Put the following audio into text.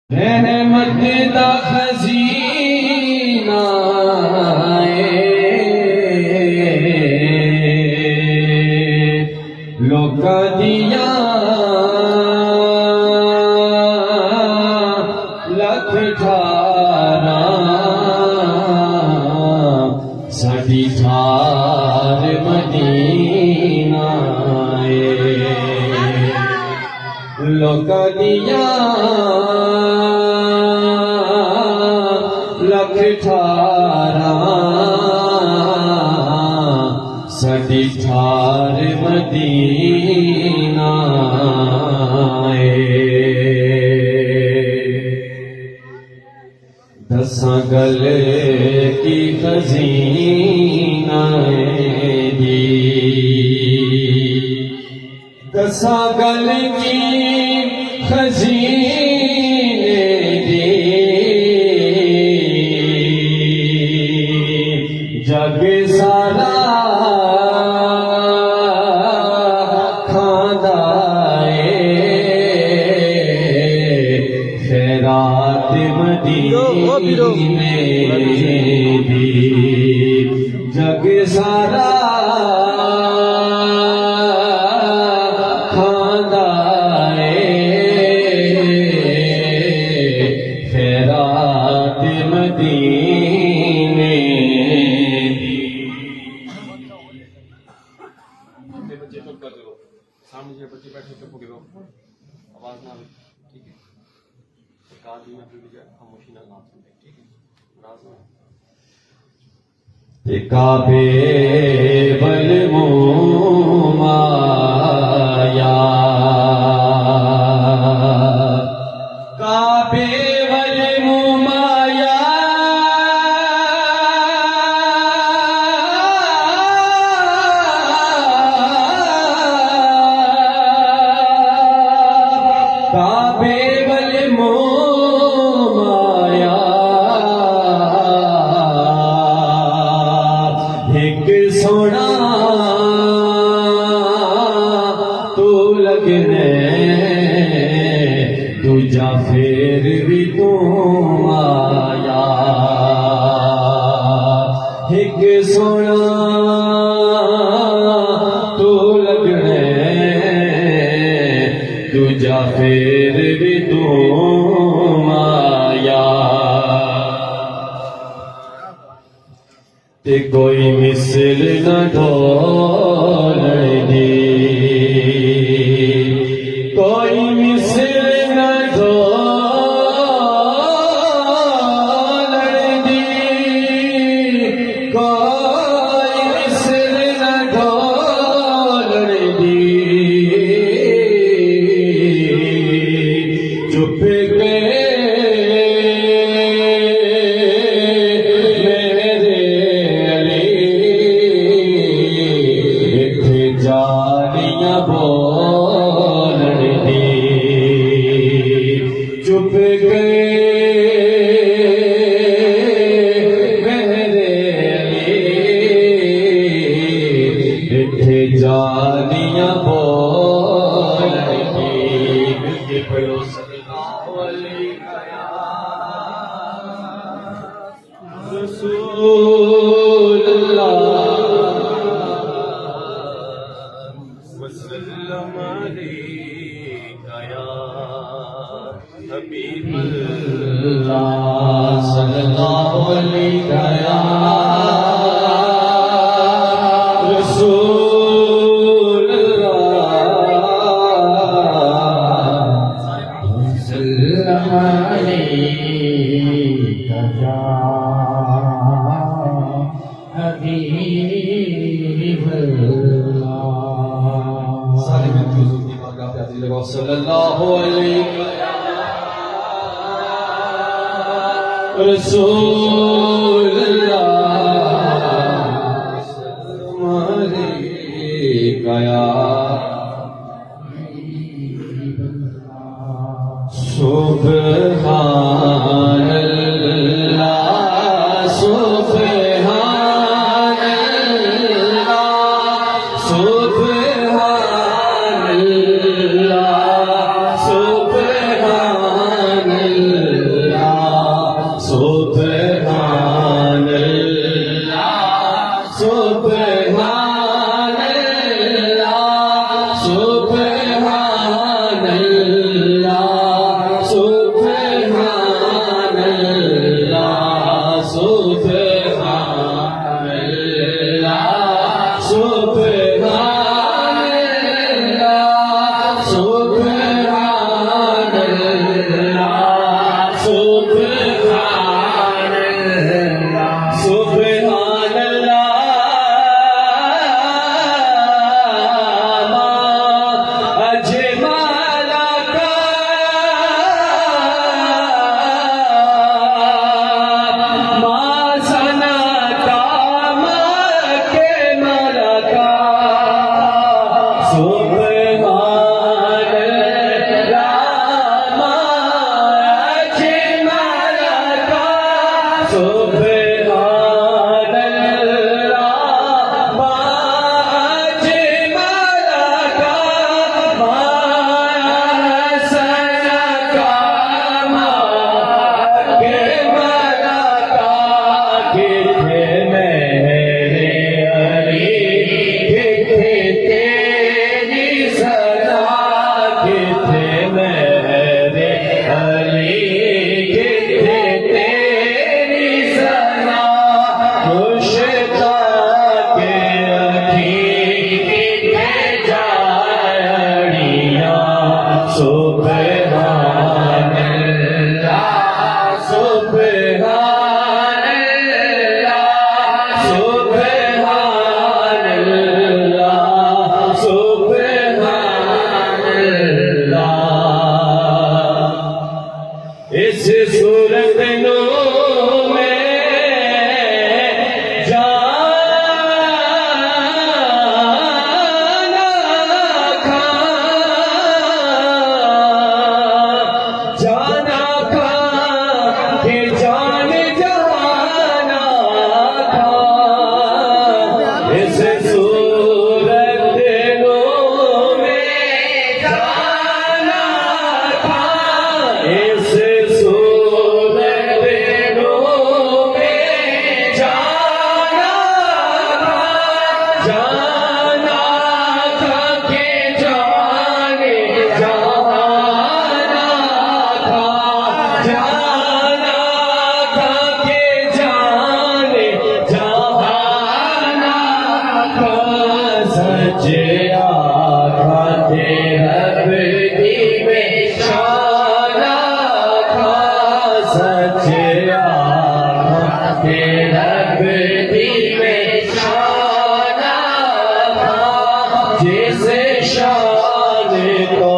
रहमत दा खजीना लोकां दियां लख ठारा साडी ठार मदीना लोकां दियां लख ठारा साडी ठार मदीना दसां गल की खजीना दी दसां गल की खजीने दी जग सारा खांदा खैरात मदीने दी जग सारा खांदा खैरात मदीने बच्चे चुप कर दो सामने जो बच्चे बैठे चुप हो गए आवाज ना आवे ठीक है कान में फिर भी खामोशी ना सुने ठीक है नाज ना काबे वल माया काबे वल माया काबे वल माया एक सोना तू लगने दूजा फिर भी तू आया एक सोना तू लगने दूजा फिर भी तू आया ते कोई मिसल न ढोलदी कोई मिसल न ढोलदी कोई मिसल न ढोलदी चुप के जानियां बोलन दी चुप गए मेरे इत्थे जानियां बोलन दी कि पढ़ो सल्लल्लाहु अलैहि रसूलुल्लाह वसल्लम अलैका या हबीबल्लाह सल्लल्लाहु अलैका या रसूलल्लाह वसल्लम अलैका या हबीबल्लाह सल्लल्लाहु अलैहि रसूलल्लाह गया सुब्हानल्लाह सुब्हानल्लाह सुब्हानल्लाह सुब्हानल्लाह इस सूरत नो में जाना खा के जान जाना खा इस सूरत नो में जाना खा इस सूरत नो में जाना खा जाना खा के जाने जाना खा जाना खा के जाने जाना खा सच्चे आखा तेरा बेटी में शाना खा सच्चे आखा तेरा बेटी में शाना खा जिस शान को